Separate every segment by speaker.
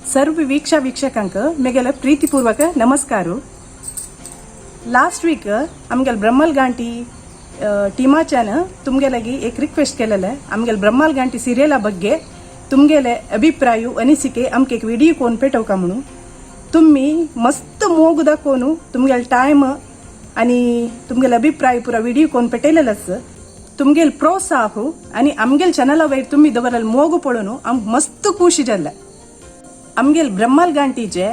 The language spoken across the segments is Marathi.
Speaker 1: सर्व वीक्षकांक मेगेल प्रीतिपूर्वक नमस्कार. लास्ट वीक आमगेल ब्रह्मल गांटी टीमाच्यान तुमगेलागी एक रिक्वेस्ट केलेले आमगेल ब्रह्मल गांटी सिरियला बग्गे तुमगेले अभिप्राय अनिसिके आमके एक व्हिडिओ कोण पेटवका म्हणून तुम्ही मस्त मोग दाखवून तुमगेल टाइम आणि तुमगेल अभिप्राय पुरा व्हिडिओ कोण पेटयलेलस तुमगेल प्रोत्साह आणि आमगेल चॅनला वयर तुम्ही दवरल मोग पडून आम मस्त खुशी जाल्ला. आमगेल ब्रह्मल गांटीचे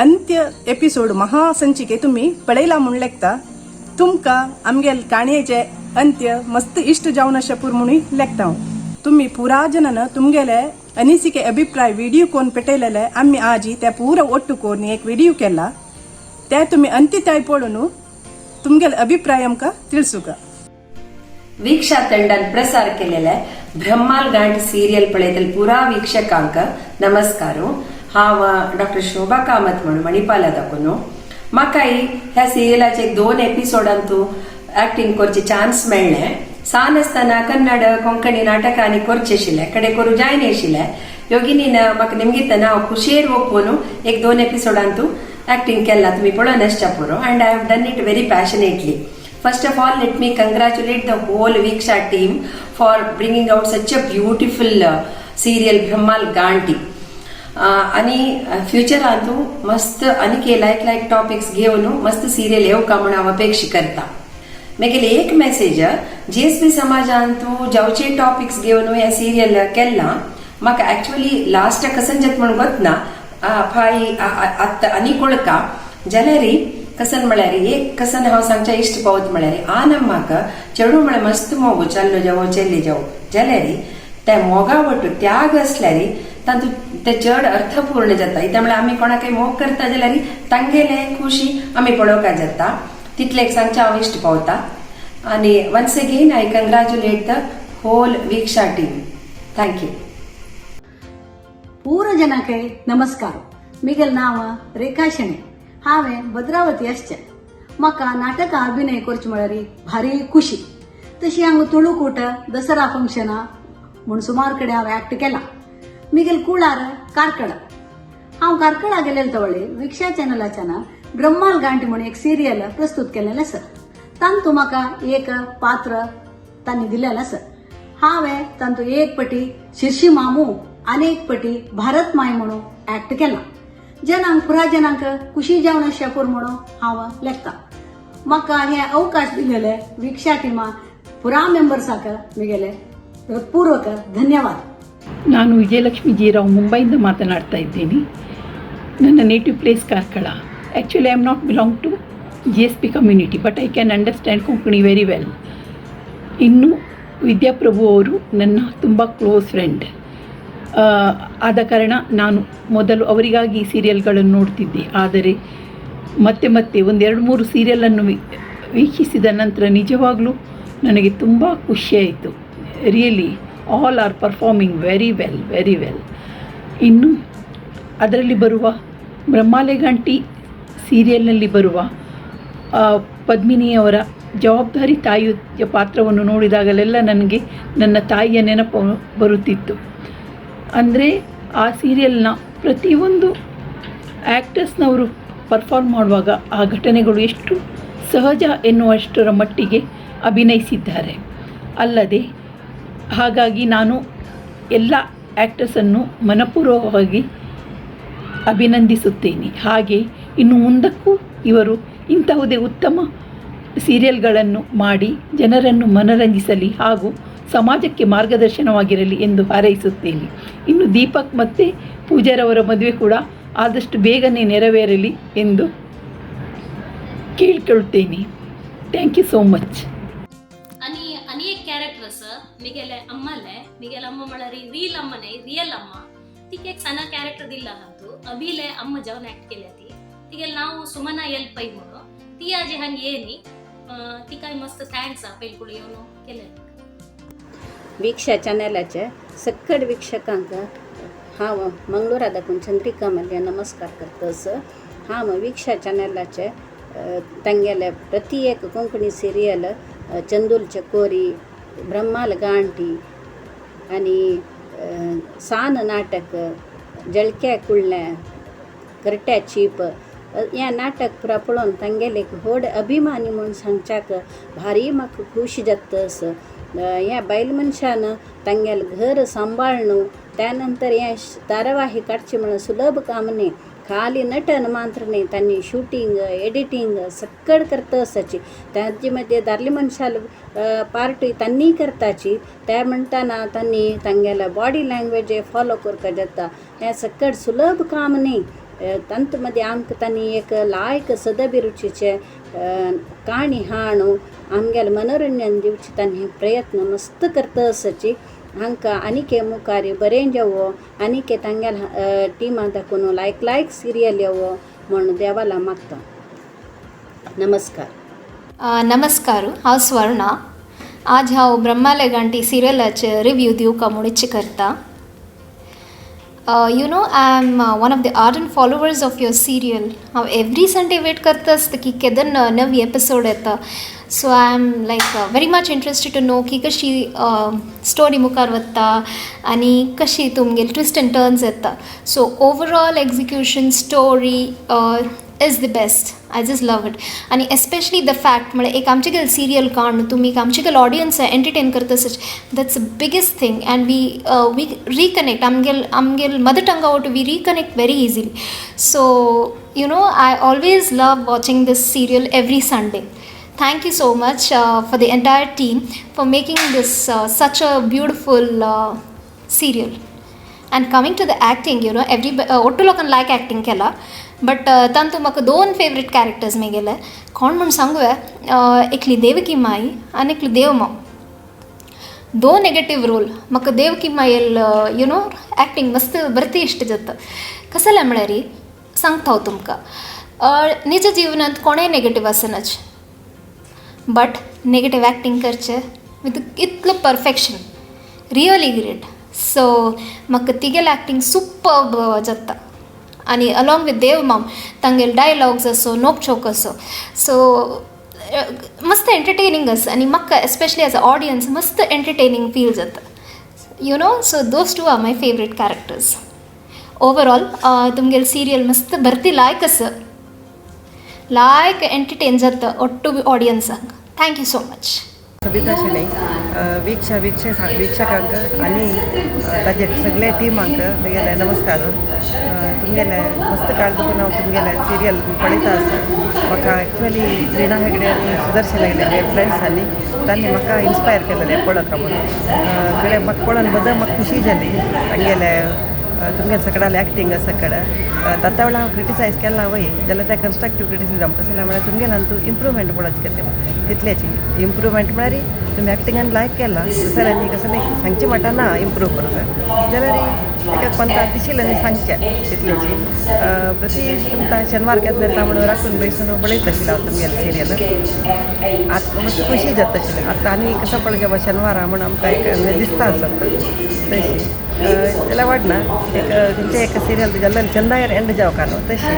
Speaker 1: अंत्य एपिसोड महासंचिके तुम्ही पळयला म्हूण लेखता तुमका आमगेल काणयेचे अंत्य मस्त इष्ट जावन अशें पूर म्हणून लेखता. तुम्ही पुरा जनन तुमगेले अनिसिके अभिप्राय व्हिडिओ कोण पेटयलेले आम्ही आजी त्या पूरा ಒಟ್ಟು कोण एक व्हिडिओ केला त्या तुम्ही अंत्यताय पळून तुमगेल अभिप्राय आमका तिळसुका.
Speaker 2: वीक्षा तंडान प्रसार केलेले ब्रह्मल गांठ सिरियल पळयतल पुरा वीक्षकांक नमस्कार. हांव डॉक्टर शोभा कामत म्हणून मणिपाला दाखोवन म्हाका ह्या सिरियलाचे 2 एपिसोडांतू ऍक्टिंग करचे चान्स मेळ्ळे. सान आसतना कन्नड कोंकणी नाटक आनी करचे आशिल्ले कडे करू जायना आशिल्ले योगिनीन म्हाका निमगितना हांव खुशेर ओपून एक 2 एपिसोडांतू ऍक्टिंग केला. तुम्ही पळोवन आसच्या पुरो and I have done it very passionately. First of all, let me congratulate the whole Viksha team for bringing out such a beautiful serial Brahmal Ganti. आणि फ्युचरांतू मस्त आनी लायक टॉपिक्स घेवन मस्त सिरियल येवका म्हूण हांव अपेक्षा करता. मेगेले एक मेसेज जेएसपी समाजांतू जावचे टॉपिक्स घेवन हे सिरियल केला म्हाका एक्चुअली लास्ट कसंजत म्हूण गोतना फाई आत्ता आनी कोळका जाल्यार कसन म्हळ्यार एक कसन हांव सांगच्या इश्ट पावत म्हळ्यार आ नम्माका चेडू म्हळ्यार मस्त मोगो चल्लो जावो चेल्ली जावो जाल्यार त्या मोगा वटू त्याग असल्यार तातूंत ते चड अर्थपूर्ण जाता. इता म्हळ्यार आमी कोणाकय मोग करता जाल्यार तांगेले खुशी आमी पळोवपाक जाता तितलें सांगच्या हांव इश्ट पावता. आनी once again I congratulate the whole Veeksha team. Thank you.
Speaker 3: पूर्ण जनाके नमस्कार. मिगेल नाव रेखा शेणे. हांवें भद्रावती आसचें. म्हाका नाटकां अभिनय करचे म्हळ्यार भारी खुशी. तशी हांगा तुळुकूट दसरा फंक्शना म्हूण सुमार कडेन हांवें ऍक्ट केला. मिगेल कुळार कारकळा. हांव कारकळा गेलेले तवळे विक्षा चॅनलाच्यान ब्रह्मल गांठ म्हणून एक सिरियल प्रस्तुत केलेलें आसा. तांतू म्हाका एक पात्र तांणी दिलेलें आसा. हांवें तांतू एक पटी शिर्शी मामू आनी एक पटी भारत माय म्हणून ऍक्ट केला. जनांक पुरा जनांक खुशी जावन अशें पूर म्हणून हांव लेखता. म्हाका हे अवकाश दिलेले वीक्षा टीमा पुरा मेंबर्साक मिगेले ಪೂರ್ವಕ ಧನ್ಯವಾದ.
Speaker 4: ನಾನು ವಿಜಯಲಕ್ಷ್ಮಿ ಜೀರಾವ್ ಮುಂಬೈಯಿಂದ ಮಾತನಾಡ್ತಾ ಇದ್ದೀನಿ. ನನ್ನ native place Karkala. Actually I am not belong to GSP community but I can understand Konkani very well. ಇನ್ನು ವಿದ್ಯಾಪ್ರಭು ಅವರು ನನ್ನ ತುಂಬ ಕ್ಲೋಸ್ ಫ್ರೆಂಡ್ ಆದ ಕಾರಣ ನಾನು ಮೊದಲು ಅವರಿಗಾಗಿ ಸೀರಿಯಲ್ಗಳನ್ನು ನೋಡ್ತಿದ್ದೆ. ಆದರೆ ಮತ್ತೆ ಮತ್ತೆ 1-2-3 ಸೀರಿಯಲನ್ನು ವೀಕ್ಷಿಸಿದ ನಂತರ ನಿಜವಾಗಲೂ ನನಗೆ ತುಂಬ ಖುಷಿಯಾಯಿತು. Really all are performing very well. ಇನ್ನು ಅದರಲ್ಲಿ ಬರುವ ಬ್ರಹ್ಮಲೆ ಗಂಟಿ ಸೀರಿಯಲ್ನಲ್ಲಿ ಬರುವ ಪದ್ಮಿನಿಯವರ ಜವಾಬ್ದಾರಿ ತಾಯಿಯ ಪಾತ್ರವನ್ನು ನೋಡಿದಾಗಲೆಲ್ಲ ನನಗೆ ನನ್ನ ತಾಯಿಯ ನೆನಪು ಬರುತ್ತಿತ್ತು. ಅಂದರೆ ಆ ಸೀರಿಯಲ್ನ ಪ್ರತಿಯೊಂದು ಆ್ಯಕ್ಟರ್ಸ್ನವರು ಪರ್ಫಾರ್ಮ್ ಮಾಡುವಾಗ ಆ ಘಟನೆಗಳು ಎಷ್ಟು ಸಹಜ ಎನ್ನುವಷ್ಟರ ಮಟ್ಟಿಗೆ ಅಭಿನಯಿಸಿದ್ದಾರೆ. ಅಲ್ಲದೆ ಹಾಗಾಗಿ ನಾನು ಎಲ್ಲ ಆ್ಯಕ್ಟರ್ಸನ್ನು ಮನಪೂರ್ವಕವಾಗಿ ಅಭಿನಂದಿಸುತ್ತೇನೆ. ಹಾಗೆ ಇನ್ನು ಮುಂದಕ್ಕೂ ಇವರು ಇಂತಹುದೇ ಉತ್ತಮ ಸೀರಿಯಲ್ಗಳನ್ನು ಮಾಡಿ ಜನರನ್ನು ಮನರಂಜಿಸಲಿ ಹಾಗೂ ಸಮಾಜಕ್ಕೆ ಮಾರ್ಗದರ್ಶನವಾಗಿರಲಿ ಎಂದು ಹಾರೈಸುತ್ತೇನೆ. ಇನ್ನು ದೀಪಕ್ ಮತ್ತು ಪೂಜಾರವರ ಮದುವೆ ಕೂಡ ಆದಷ್ಟು ಬೇಗನೆ ನೆರವೇರಲಿ ಎಂದು ಕೇಳಿಕೊಳ್ಳುತ್ತೇನೆ. Thank you so much.
Speaker 5: अनेक कॅरेक्टर्स मिगेले अम्मा म्हळ्यार रील अम्मने रियल अम्मा तिका एक सना कॅरेक्टर दिला नंतू अभिले अम्म जावन ऍक्ट केल्या तिगेल नाव सुमना एल पै म्हणून ती आजी हंग येनी तिका मस्त थँक्स पयलकुळे येवन केले.
Speaker 6: वीक्षा चॅनलाचे सक्कड वीक्षकांक हांव मंगळुरा दाखून चंद्रिका मल्ल्या नमस्कार करतस. हांव वीक्षा चॅनलाचे तांगेले प्रति एक कोंकणी सिरियल चंदूल चकोरी ब्रह्मल गांटी आणि सान नाटक जळक्या कुळ्ळें करट्या चीप हें नाटक पुरा पळोवन तांगेले व्हड अभिमानी म्हूण सांगच्याक भारी म्हाका खूश जातस. ह्या बायल मनशान तांगेल घर सांबाळणू त्यानंतर हें धारावाही काडचें म्हणून सुलभ काम न्ही. खाली नटन मात्र नाही, त्यांनी शूटिंग एडिटिंग सक्कड करता असाची. त्याच्यामध्ये दादली मनशाल पार्ट त्यांनी करताची. त्या म्हणटाना त्यांनी तांगेला बॉडी लँग्वेज फॉलो करता जाता. हें सक्कड सुलभ काम न्ही. तंतमध्ये आमकां त्यांनी एक लायक सदभिरुचीचे काणी हाणू आमगेल मनोरंजन दिवचे त्यांनी प्रयत्न मस्त करता असाची. हांकां आनीके मुखार बरें जावो, आनीके तांगेल टिमा दाखोवन लायक सिरियल येवो म्हूण देवाला मागता. नमस्कार.
Speaker 5: नमस्कार, हांव स्वर्णा. आज हांव ब्रह्मालय गांठी सिरियलाचे रिव्यू दिवका म्हूण इच्छा करता. You know, I'm one of the ardent followers of your serial. हांव एवरी संडे वेट करता आसता की केदन नवी एपिसोड येता. So I am like very much interested to know की कशी स्टोरी मुखार वता आनी कशी तुमगेली ट्विस्ट एंड टर्न्स येता. So overall execution story is the best. I just love it. आनी एस्पेशली द फॅक्ट म्हळ्यार एक आमचे गेल सिरियल काडून तुमी आमचे ऑडियन्स एंटरटेन करता such that's a biggest thing. And we reconnect आमगेल मदर टंगा वट we reconnect very easily. So you know, I always love watching this serial every Sunday. Thank you so much for the entire team for making this such a beautiful serial. And coming to the acting, you know, ottu lokan like acting kela, but tantu म्हाका दोन फेवरेट कॅरेक्टर्स मेगेले. कोण म्हूण सांगूया, एकली देवकी माई आनी एकली देवमाव. दोन नेगेटिव्ह रोल म्हाका Devaki Mayel you know acting मस्त बरती इश्ट जाता. कसं जालें म्हळ्यार सांगता हांव तुमकां, निज जिवनांत कोणेय नेगेटिव्ह आसनाच, बट नेगेटिव्ह एक्टिंग करचें विथ इतलो परफेक्शन, रियली ग्रेट. सो म्हाका तिगेल एक्टिंग सुपर्ब जाता. आनी अलॉंग विथ देवमाम तांगेल डायलॉग्स असो, नोकचोक असो, सो मस्त एंटरटेनिंग आसा. आनी म्हाका एस्पेशली एज अ ऑडियन्स मस्त एंटरटेनिंग फील जाता, you know. So those two are my favourite characters. Overall तुमगेल सिरियल मस्त भरती लायक आसा, लायक एंटरटेन जाता ಒಟ್ಟು ऑडियन्साक. Thank you so much.
Speaker 7: सविता शेळै, वीक्षकांक आनी ताजे सगळे टिमांक म्हगेले नमस्कार. तुमगेले मस्त काळ देखून हांव तुमगेले सिरियल पळयता आसा. म्हाका एक्चुअली रिणा हेगडे आनी सुदर्शन हेगडे म्हजे फ्रेंड्सांनी तांणी म्हाका इन्स्पायर केलेलें पळोवका म्हणून. कडेन म्हाका पळोवन बद्दल म्हाका खुशी जाली. तांगेले तुमगेले सगळ्याले एक्टिंग सकड ताता वेळा हांव क्रिटिसायज केला वय जाल्यार तें कन्स्ट्रक्टीव क्रिटिसिजम कसं जालें म्हळ्यार तुमगेल्यान तूं इम्प्रूवमेंट पळोवचें करता. तितल्याची इम्प्रूवमेंट म्हळ्यार तुमी एक्टिंगान लायक केला, दुसऱ्यांनी कसं नाही सांगचें म्हणटा ना इम्प्रूव करूंक, जाल्यार एका पंता दिशिल्लें आनी सांगचें तितल्याची. प्रती तुमकां शेनवार केन्ना येता म्हणून राखून बसून पळयत आशिल्लो हांव तुमगेलें सिरियल. आतां मातशी खुशी जाता आशिल्ली. आतां आनी कसो पळय शेनवारा म्हणून आमकां एक दिसता आसता तशी जाल्यार वाडना. एक खंयचें एक सिरियल जाल्यार चंदायर एंड जावका न्हू तशी.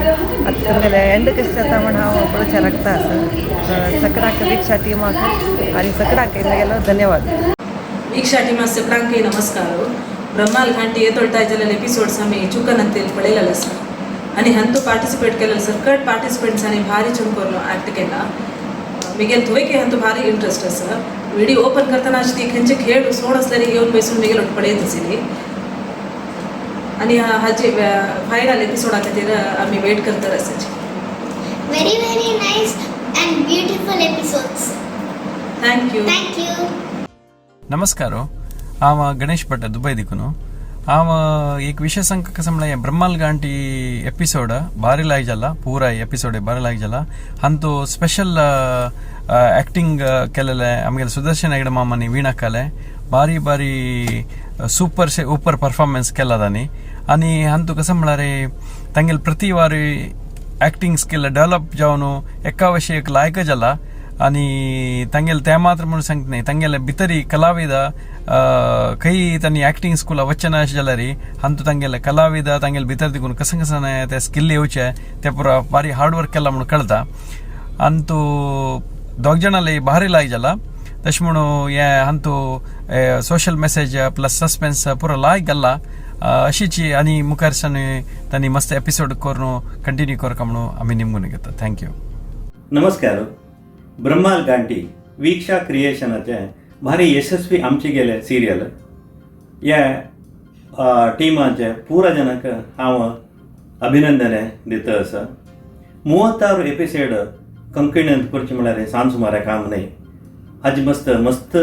Speaker 7: आतां तुमगेलें एंड कशें जाता म्हण हांव पळोवचें राखता आसा. सकडाक वीक्षा टिमाक आनी सकडाक म्हगेलो धन्यवाद.
Speaker 8: वीक्षा टिमा सकडांक नमस्कार. ब्रह्माल घांटी येतोळटाय जाल्यार एपिसोड्स आमी चुकन अंतेल पळयलेले आसा आनी हातूंत पार्टिसिपेट केलेले सकट पार्टिसिपेंट्सांनी भारी चमकोलो एक्ट केला. म्हगेल तुवें हातूंत भारी इंट्रस्ट आसा. व्हिडिओ ओपन करतना अशी ती खंयचे खेळ सोड आसल्यार येवन बसून म्हगेलो पळयत आशिल्ली. आनी हाचे फायनल एपिसोडा खातीर आमी वेट करता आसाची.
Speaker 9: Very, very nice and beautiful episodes.
Speaker 8: Thank you.
Speaker 9: Thank you.
Speaker 10: नमस्कार. हांव गणेश भट दुबय देखून. हांव एक विशेष सांग कसं म्हळ्यार ब्रह्माल गांठी एपिसोड भारी लायक जाला. पुराय एपिसोड भारी लायक जाला. हांतू स्पेशल एक्टिंग केलेले आमगेले सुदर्शन हेगडे मामानी वीणा काले भारी भारी सुपर परफॉर्मन्स केला तांणी. आनी हांतू कसं म्हळ्यार तांगेले प्रति वारी एक्टिंग स्किल डेव्हलप जावन एका विशयक लायक जाला. आनी तांगेले ते मात्र म्हणून सांगता न्ही, तांगेले भितरी कलाविद खंय तांणी एक्टिंग स्कुला वचना अशें जाल्यार हांतू तांगेले कलाविद तांगेले भितर देखून कसं कसं ते स्किल येवचे ते पुरा भारी हार्डवर्क केला म्हणून कळटा. हांतू दोग जाणांले भारी लायक जाला. तशें म्हणून हे हांतू सोशल मेसेज प्लस सस्पेन्स पुरो लायक गेला. अशीच आनी मुखारच्यान तांणी मस्त एपिसोड करून कंटिन्यू करता म्हणून आमी निमगून घेता. थँक्यू.
Speaker 11: नमस्कार. ब्रह्माल गांटी वीक्षा क्रिएशनाचे भारी यशस्वी आमचे गेले सिरियल ह्या टीमाचे पुरा जनाक हांव अभिनंदने दिता आसा. 36 एपिसोड कंकणींत करचे म्हळ्यार सांज सुमार काम न्हय. हाजे मस्त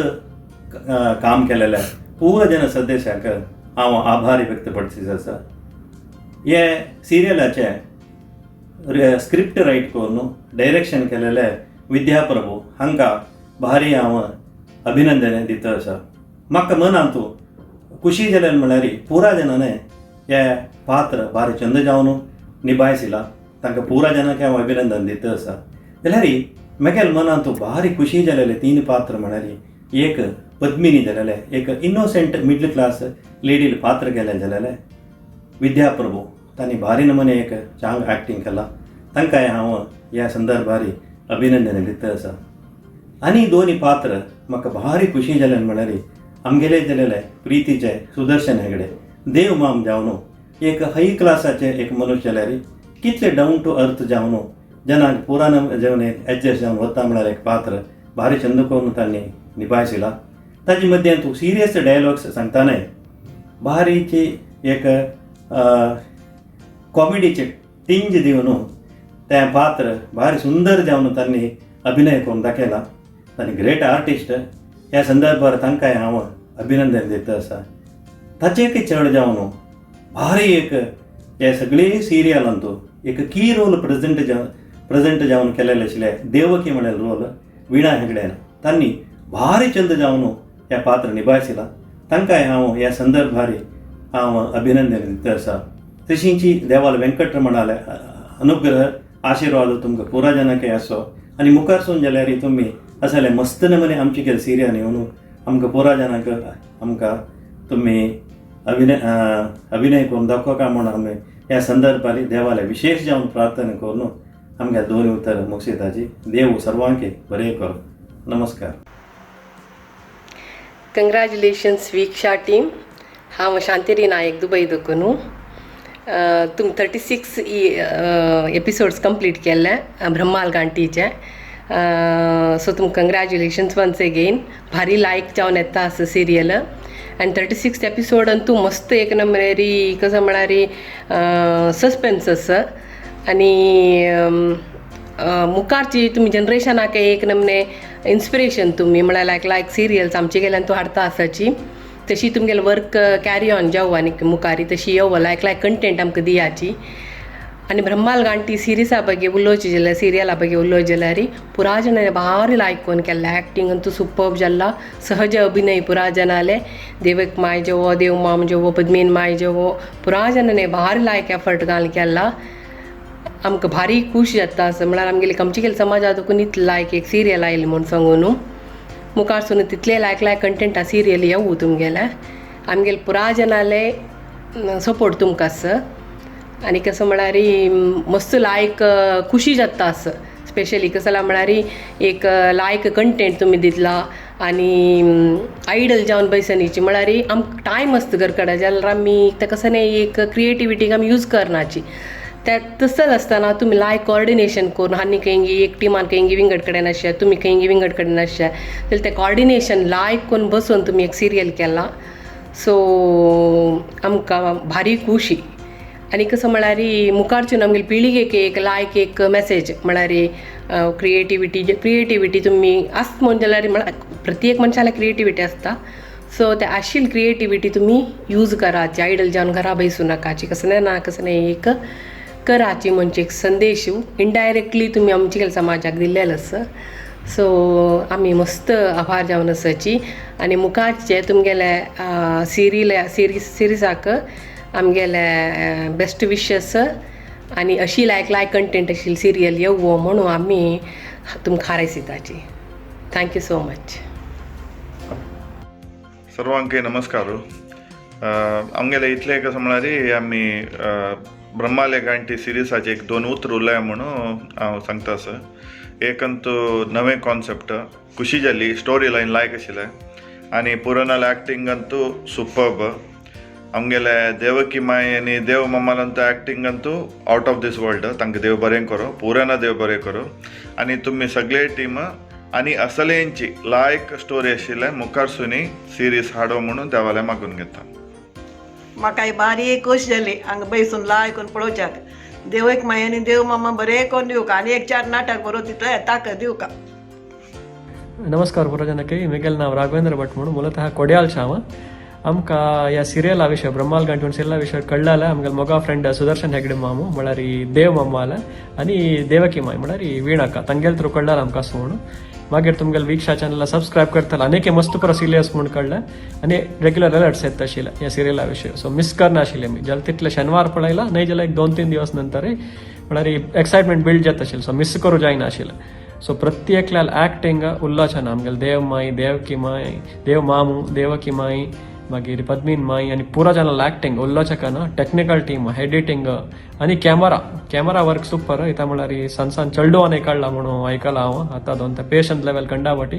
Speaker 11: काम केलेले पुरा जन सदस्याक हांव आभारी व्यक्त करचीच आसा. हे सिरियलाचे स्क्रिप्ट रायट करून डायरेक्शन केलेले विद्या प्रभू हांकां भारी हांव अभिनंदने दिता आसा. म्हाका मनांतू खुशी जालें म्हळ्यार पुरा जनाने हे पात्र भारी चंद जावन निभायसिला. तांकां पुरा जनाक हांव अभिनंदन दिता आसा. जाल्यार म्हगेल्या मनांतू भारी खुशी जालेले 3 पात्र म्हळ्यार एक पद्मिनी जालेले, एक इनोसेंट मिडल क्लास लेडील पात्र केलें जालेलें विद्या प्रभू. तांणी भारी नमूने एक चांग एक्टींग केला. तांकांय हांव ह्या संदर्भारी अभिनंदन दिता आसा. आनी 2 पात्र म्हाका भारी खुशी जालें म्हळ्यार आमगेले जालेले प्रितीचे सुदर्शन हेगडे देव माम जावन एक हाय क्लासाचे एक मनुष्य जाल्यार कितले डावन टू अर्थ जावन जनाक पुराण जेवन एडजस्ट जावन वता म्हळ्यार एक पात्र भारी चंद करून तांणी निभायसिला. ताजे मध्य तूं सिरियस डायलॉग्स सांगताना भारीची एक कॉमेडीचे टिंज दिवन तें पात्र भारी सुंदर जावन तांणी अभिनय करून दाखयला. तांणी ग्रेट आर्टिस्ट ह्या संदर्भार तांकांय हांव अभिनंदन दिता आसा. ताचेक चड जावन भारी एक हे सगळे सिरियलांतू एक की रोल प्रेझेंट जावन केलेले आशिल्ले देवकी म्हणलेले रोल विणा हेगडेन तांणी भारी चंद जावन ह्या पात्र निभायसिला. तांकांय हांव ह्या संदर्भारी हांव अभिनंदन दिता आसा. तशींची देवाल वेंकटरमणाले अनुग्रह आशिर्वाद तुमकां पुरा जनाकय आसो. आनी मुखारसून जाल्यार तुमी असले मस्त नमुने आमचे केले सिरियल येवन आमकां पुरा जनाक आमकां तुमी अभिनय करून दाखोवका म्हणून आमी ह्या संदर्भारी देवाले विशेष जावन प्रार्थना करून आमगे 2 उतर मुगसिताची. देव सर्वांके बरें करो. नमस्कार.
Speaker 2: कंग्रॅच्युलेशन्स वीक्षा टीम. हांव शांतिरी नायक दुबय दुखून तुम 36 एपिसोड्स कंप्लीट केले ब्रह्माल गांटीचे. सो तुम कंग्रॅच्युलेशन्स वन्स अगेन. भारी लायक जावन येता असं सिरियल. आनी 36 एपिसोड तूं मस्त एक नंबरी कसं म्हळ्यार सस्पेन्स आसा. आनी मुखारची तुमी जनरेशनाक एक नमने इन्स्पिरेशन तुमी म्हळ्यार लायक सिरियल्स आमचे गेल्यान तूं हाडता आसाची तशी तुमगेलें वर्क कॅरी ऑन जावं आनी मुखारी तशी येवं लायक कंटेंट आमकां दियाची. आनी ब्रह्माल गांटी सिरियसा ಬಗ್ಗೆ उलोवचें जाल्यार सिरियला ಬಗ್ಗೆ उलोवचें जाल्यार पुरा जनांनी भारी लायक करून केल्लें. एक्टींग अंतू सुपर्ब जाल्ला. सहज अभिनय पुरा जनाले देवक माय जेवो देव माम जेवो पद्मीन माय जेवो पुरा जनांनी भारी लायक एफर्ट घालून केला. आमकां भारी खूश जाता असं म्हळ्यार आमगेले आमचे गेले समाजा देखून इतलें लायक एक सिरियल आयली म्हूण सांगून मुखारसून तितले लायक कंटेंट सिरियल येवं तुमगेले. आमगेले पुरा जनाले सपोर्ट तुमकां आसा. आनी कसं म्हळ्यार मस्त लायक खुशी जाता असं. स्पेशली कसं जाल्यार म्हळ्यार एक लायक कंटेंट तुमी दितला आनी आयडल जावन बैसनीची म्हळ्यार आमकां टायम आसता घर कडेन जाल्यार आमी ताका कसं न्ही एक क्रिएटिविटीक आमी यूज करनाची. त्या तसंच आसतना तुमी लायक कॉर्डिनेशन करून आनी खंय एक टिमान खंय विंगड कडेन आसचे तुमी खंय विंगड कडेन आसचे जाल्यार तें कॉर्डिनेशन लायक करून बसून तुमी एक सिरियल केला. सो आमकां भारी खुशी. आनी कसं म्हळ्यार मुखारच्यान आमगेली पिळगेक एक लायक एक मेसेज म्हळ्यार क्रिएटिविटी तुमी आसता म्हण जाल्यार म्हळ्यार प्रत्येक मनशाला क्रिएटिविटी आसता. सो ते आशिल्ली क्रिएटिविटी तुमी यूज कराची. आयडल जावन घरा बसूं नाकाची. कसं नाही एक कराची म्हणजे एक संदेश इनडायरेक्टली तुमी आमचे गेल्या समाजाक दिल्लेलो आसा. सो आमी मस्त आभार जावन आसाची. आनी मुखारचे तुमगेले सिरिजाक आमगेले बेस्ट विशेस आनी अशी लायक कंटेंट आशिल्ली सिरियल येवो म्हणून आमी तुमकां हारयसिताची. Thank you so much.
Speaker 12: सर्वांके नमस्कार. आमगेले इतले कसं म्हळ्यार आमी ब्रह्माले गांटी सिरियसाचे एक 2 उतर उरल्या म्हणून हांव सांगता आसा. एकंतू नवें कॉन्सेप्ट खुशी जाली. स्टोरी लायन लायक आशिल्लें आनी पुरनाल एक्टींग अंतू सुपर्ब. आमगेले देवकी माय आनी देव मम्मालांतू ॲक्टिंग अंतू आउट ऑफ दिस वर्ल्ड. तांकां देव बरें करो, पुराना देव बरें करो. आनी तुमी सगळे टीम आनी असलेंची लायक स्टोरी आशिल्ले मुखार सुनी सिरीज हाडो म्हणून देवाले मागून घेता.
Speaker 7: म्हाका बारीक खोश जाली हांगा बसून लायकून पळोवच्याक. देवक माय आनी देव मामा बरें करून दिवका आनी एक 4 नाटक बरोवन तितले ताकद दिवका.
Speaker 13: नमस्कार पुरो जनಕ್ಕೆ ಮಿಗೆಲ್ ನಾವು ರಾಘವೇಂದ್ರ ಭಟ್ म्हणून ಮೂಲತಃ ಕೊಡ್ಯಾಲ್ ಶಾವ आमकां ह्या सिरियला विशय ब्रह्माल गांठून सिरियला विशय कळ्ळाले. आमगेलो मोगा फ्रेंड सुदर्शन हेगडे मामू म्हळ्यार देव मम्माल आनी देवकी माय म्हळ्यार वीणाका तांगेल थ्रू कळ्ळाले आमकां असं म्हणून. मागीर तुमगेल वीक्षा चॅनला सबस्क्रायब करताले अनेक मस्त पुरो सिरियस म्हणून कळ्ळें आनी रेग्युलर अलर्ट्स येत आशिल्ले ह्या सिरियला विशय. सो मिस करनाशिल्ले आमी जाल्यार तितले शेनवार पळयला न्हय जाल्यार एक 2-3 दिवस नंतर म्हळ्यार एक्सायटमेंट बिल्ड जाता आशिल्लो. सो मिस करूं जायना आशिल्लें. सो प्रत्येकल्याल ॲक्टिंग उल्लोचना आमगेले देव माय, देवकी माय, देव मामू, देवकी माय, मागीर पद्मीन माय आनी पुरो चॅनल ॲक्टिंग उल्लोचकान टेक्निकल टीम एडिटींग आनी कॅमेरा वर्क सुपर. इता म्हळ्यार सान चलडोवाने काडला म्हणून आयकलां हांव. आतां दोन ते पेशंट लेवल कंडावटी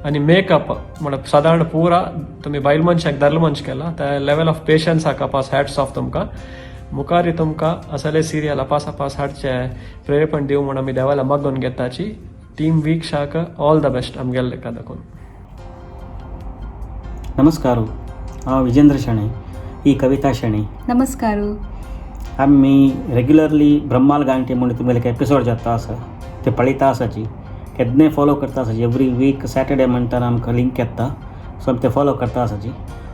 Speaker 13: आनी मेकअप म्हळ्यार सादारण पुरा तुमी बायल मनशाक दादलो मनश केला त्या लेवल ऑफ पेशन्स कापास हॅट्स ऑफ तुमकां. मुखारी तुमकां असले सिरियल अपास हाडचे प्रेरेपण दिवं म्हणून आमी देवाला मागून घेताची. टीम वीक्षाक ऑल द बेस्ट आमगेले लेका दाखोवन.
Speaker 14: नमस्कार, हांव विजेंद्र शेणे, ही कविता शेणे.
Speaker 3: नमस्कार.
Speaker 14: आमी रेग्युलरली ब्रह्माल गांठी म्हणून तुमगेले एक एपिसोड जाता आसा ते पळयता आसाची, केन्नाय फॉलो करता आसाची. एवरी वीक सॅटर्डे म्हणटा आमकां लिंक येता, सो आमी ते फॉलो करता आसाची.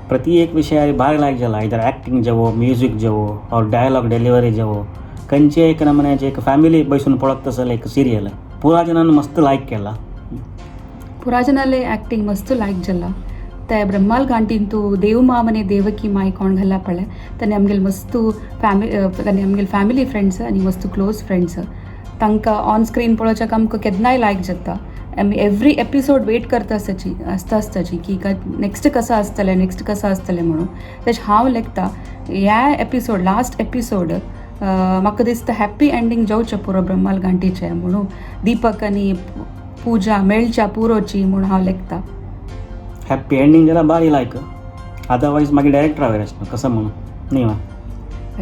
Speaker 14: प्रति एक विषय भाग लायक जाला, इधर एक्टिंग जेवो, म्युजीक जेवो और डायलॉग डिलिवरी जेवो खंयचे एक नमुन्याचे एक फॅमिली बसून पळोवता तसो एक सिरियल पुरा जनान मस्त लायक केला.
Speaker 3: पुरा जनाले ॲक्टिंग मस्त लायक जाला. ते ब्रह्माल गांठीन तूं देव माम आनी देवकी माय कोण घाला पळय ताणें आमगेले मस्त आमगेले फॅमिली फ्रेंड्स आनी मस्त क्लोज फ्रेंड्स तांकां ऑन स्क्रीन पळोवच्याक आमकां केन्नाय लायक जाता. आमी एवरी एपिसोड वेट करता आसताची की नेक्स्ट कसं आसतलें म्हणून. तेच हांव लेखता ह्या एपिसोड लास्ट एपिसोड म्हाका दिसता हॅप्पी एंडींग जावचें पुरो ब्रह्माल गांठीचें म्हणून दीपक आनी पुजा मेळच्या पुरोची म्हणून हांव लेखता.
Speaker 14: हॅप्पी एंडींग जाल्यार बारी लायक, अदरवायज मागीर डायरेक्टरा वयर आसता कसं म्हणून न्ही वा.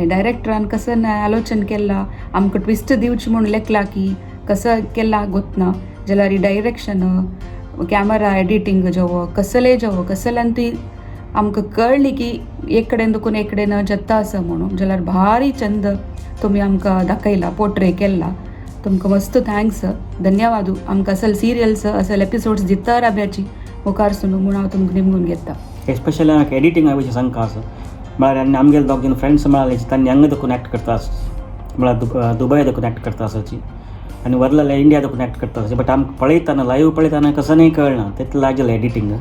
Speaker 3: डायरेक्टरान कसं आलोचन केला आमकां ट्विस्ट दिवची म्हणून लेखला की कसं केला गोतना जाल्यार डायरेक्शन कॅमेरा एडिटींग जेवो कसल्यान ती आमकां कळ्ळी की एक कडेन दुखून एक कडेन जत्ता आसा म्हणून जाल्यार भारी चंद तुमी आमकां दाखयला पोर्ट्रे केला. तुमकां मस्त थँक्स, धन्यवाद. आमकां असल सिरियल्स असल एपिसोड्स दिता राब्याची मुखार सुनू म्हणून हांव तुमकां निमगून घेता.
Speaker 14: एस्पेशली म्हाका एडिटिंगा विशीं सांगता आसा म्हळ्यार आमगेले दोग जन फ्रेंड्स मेळाले तांणी हांगा देखून एक्ट करता म्हळ्यार दुबय देखून एक्ट करता आसाची आनी वरलेले इंडिया देखून एक्ट करता आसाची. बट आमकां पळयतना लायव्ह पळयतना कसं नाही कळना तितलें लायक जालें एडिटींग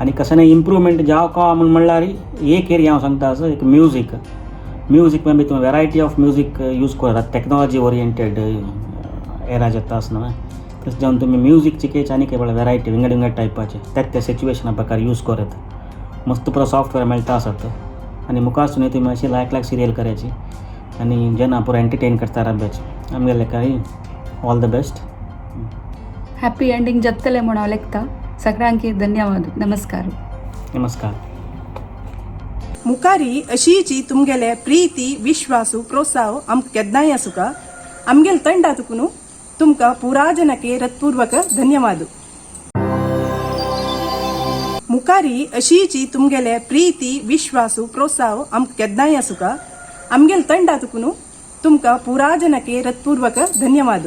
Speaker 14: आनी कसं नाही इम्प्रूवमेंट जावका म्हणल्यार एक एरिया हांव सांगता आसा एक म्युजीक मे बी तुम्ही वेरायटी ऑफ म्युजीक यूज करात. टेक्नॉलॉजी ओरिएंटेड एरा जाता आसतना तशें जावन तुमी म्युजीक चिकेच आनी केवळ वेरायटी विंगड टायपाचे त्या सिच्युएशना प्रकार यूज करत मस्त पुरो सॉफ्टवेअर मेळटा आसात आनी मुखार सुनी तुमी अशी लायक सिरियल करायची आनी जेन्ना पुरो एंटरटेन करता राब्याची. आमगेले काही all the best.
Speaker 3: Happy ending जातलें म्हणून हांव लेखता. सगळ्यांक धन्यवाद. नमस्कार.
Speaker 1: मुखारी अशीची तुमगेले प्रीती विश्वासू प्रोत्साह आमकां केन्नाय आसुका. आमगेले तंडातून तुमकां पुरा जनके हृदयपूर्वक धन्यवाद. मुखारी अशीची तुमगेले प्रीती विश्वासू प्रोत्साह आमकां केन्नाय आसुका. आमगेले तंडातून तुमकां पुरा जनके हृदयपूर्वक धन्यवाद.